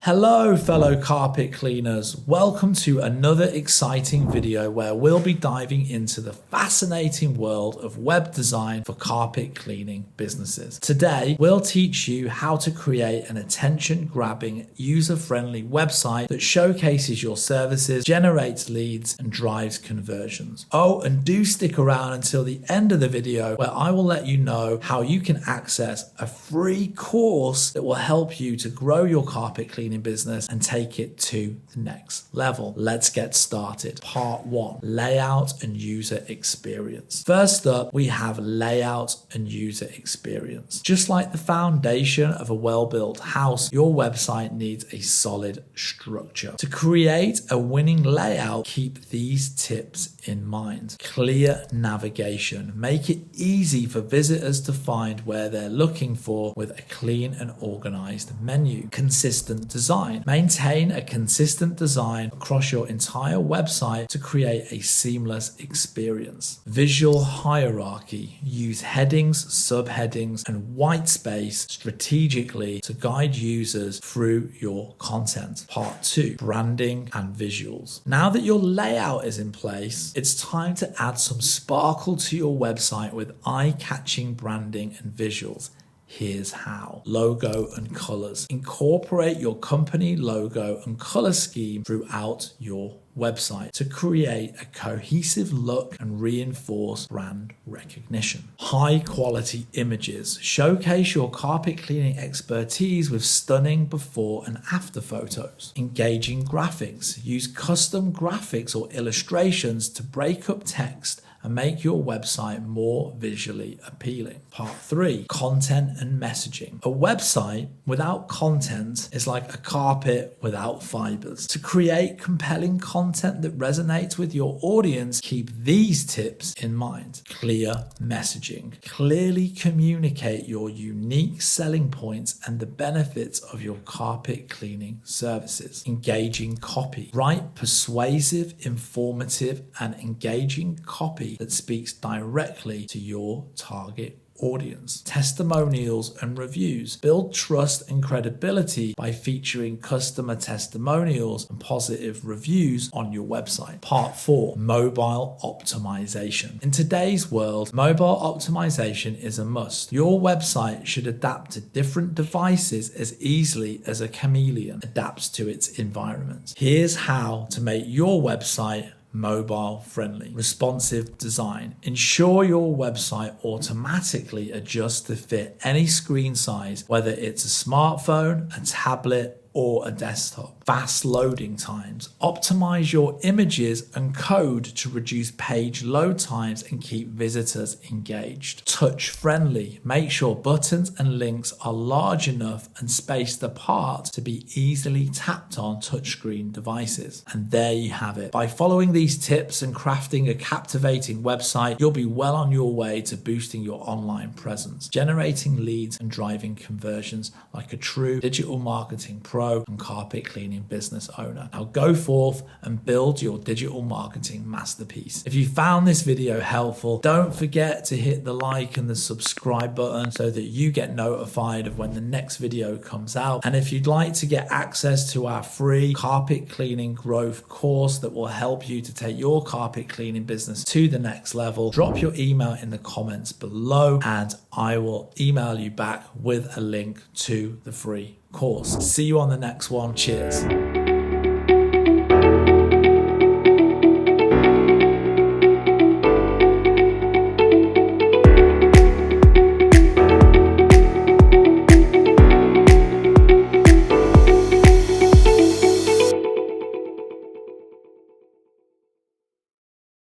Hello fellow carpet cleaners, welcome to another exciting video where we'll be diving into the fascinating world of web design for carpet cleaning businesses. Today we'll teach you how to create an attention-grabbing, user-friendly website that showcases your services, generates leads and drives conversions. Oh, and do stick around until the end of the video where I will let you know how you can access a free course that will help you to grow your carpet cleaning business and take it to the next level. Let's get started. Part 1, layout and user experience. First up, we have layout and user experience. Just like the foundation of a well-built house, your website needs a solid structure. To create a winning layout, keep these tips in mind. Clear navigation. Make it easy for visitors to find where they're looking for with a clean and organized menu. Consistent design. Maintain a consistent design across your entire website to create a seamless experience. Visual hierarchy. Use headings, subheadings, and white space strategically to guide users through your content. Part 2, branding and visuals. Now that your layout is in place, it's time to add some sparkle to your website with eye-catching branding and visuals. Here's how. Logo and colors. Incorporate your company logo and color scheme throughout your website to create a cohesive look and reinforce brand recognition. High quality images. Showcase your carpet cleaning expertise with stunning before and after photos. Engaging graphics. Use custom graphics or illustrations to break up text and make your website more visually appealing. Part 3, content and messaging. A website without content is like a carpet without fibers. To create compelling content that resonates with your audience, keep these tips in mind. Clear messaging. Clearly communicate your unique selling points and the benefits of your carpet cleaning services. Engaging copy. Write persuasive, informative, and engaging copy that speaks directly to your target audience. Testimonials and reviews. Build trust and credibility by featuring customer testimonials and positive reviews on your website. Part 4, mobile optimization. In today's world, mobile optimization is a must. Your website should adapt to different devices as easily as a chameleon adapts to its environment. Here's how to make your website mobile friendly. Responsive design. Ensure your website automatically adjusts to fit any screen size, whether it's a smartphone, a tablet, or a desktop. Fast loading times. Optimize your images and code to reduce page load times and keep visitors engaged. Touch friendly. Make sure buttons and links are large enough and spaced apart to be easily tapped on touchscreen devices. And there you have it. By following these tips and crafting a captivating website, you'll be well on your way to boosting your online presence, generating leads and driving conversions like a true digital marketing pro and carpet cleaning business owner. Now go forth and build your digital marketing masterpiece. If you found this video helpful, don't forget to hit the like and the subscribe button so that you get notified of when the next video comes out. And if you'd like to get access to our free carpet cleaning growth course that will help you to take your carpet cleaning business to the next level, drop your email in the comments below and I will email you back with a link to the free course. See you on the next one. Cheers.